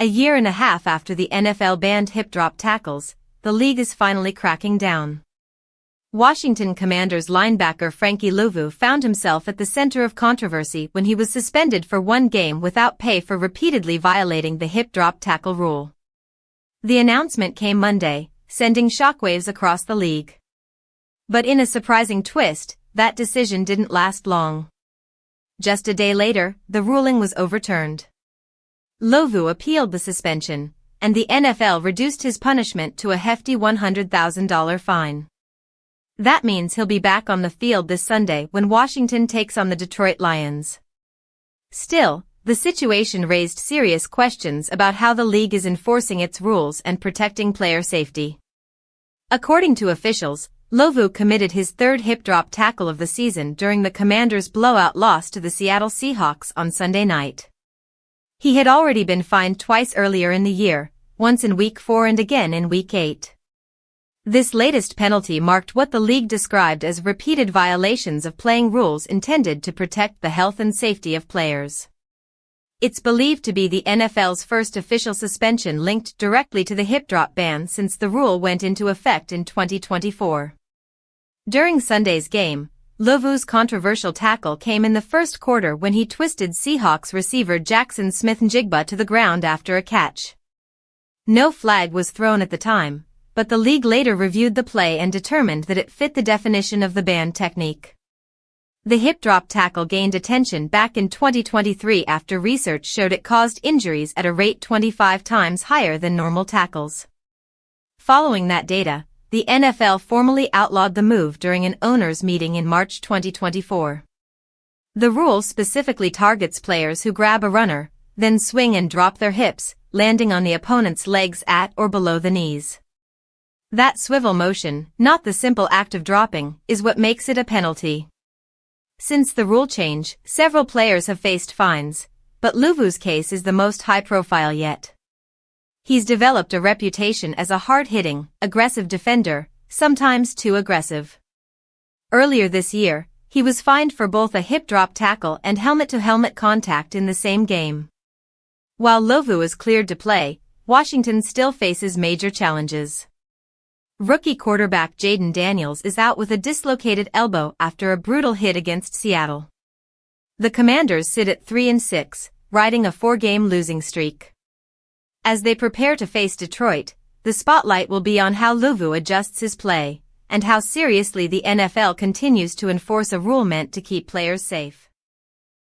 A year and a half after the NFL banned hip drop tackles, the league is finally cracking down. Washington Commanders linebacker Frankie Louvu found himself at the center of controversy when he was suspended for one game without pay for repeatedly violating the hip drop tackle rule. The announcement came Monday, sending shockwaves across the league. But in a surprising twist, that decision didn't last long. Just a day later, the ruling was overturned. Louvu appealed the suspension, and the NFL reduced his punishment to a hefty $100,000 fine. That means he'll be back on the field this Sunday when Washington takes on the Detroit Lions. Still, the situation raised serious questions about how the league is enforcing its rules and protecting player safety. According to officials, Louvu committed his third hip drop tackle of the season during the Commanders' blowout loss to the Seattle Seahawks on Sunday night. He had already been fined twice earlier in the year, once in Week 4 and again in Week 8. This latest penalty marked what the league described as repeated violations of playing rules intended to protect the health and safety of players. It's believed to be the NFL's first official suspension linked directly to the hip drop ban since the rule went into effect in 2024. During Sunday's game, Louvu's controversial tackle came in the first quarter when he twisted Seahawks receiver Jackson Smith-Njigba to the ground after a catch. No flag was thrown at the time, but the league later reviewed the play and determined that it fit the definition of the banned technique. The hip drop tackle gained attention back in 2023 after research showed it caused injuries at a rate 25 times higher than normal tackles. Following that data, the NFL formally outlawed the move during an owners' meeting in March 2024. The rule specifically targets players who grab a runner, then swing and drop their hips, landing on the opponent's legs at or below the knees. That swivel motion, not the simple act of dropping, is what makes it a penalty. Since the rule change, several players have faced fines, but Louvu's case is the most high-profile yet. He's developed a reputation as a hard-hitting, aggressive defender, sometimes too aggressive. Earlier this year, he was fined for both a hip drop tackle and helmet-to-helmet contact in the same game. While Louvu is cleared to play, Washington still faces major challenges. Rookie quarterback Jaden Daniels is out with a dislocated elbow after a brutal hit against Seattle. The Commanders sit at 3-6, riding a 4-game losing streak. As they prepare to face Detroit, the spotlight will be on how Louvu adjusts his play, and how seriously the NFL continues to enforce a rule meant to keep players safe.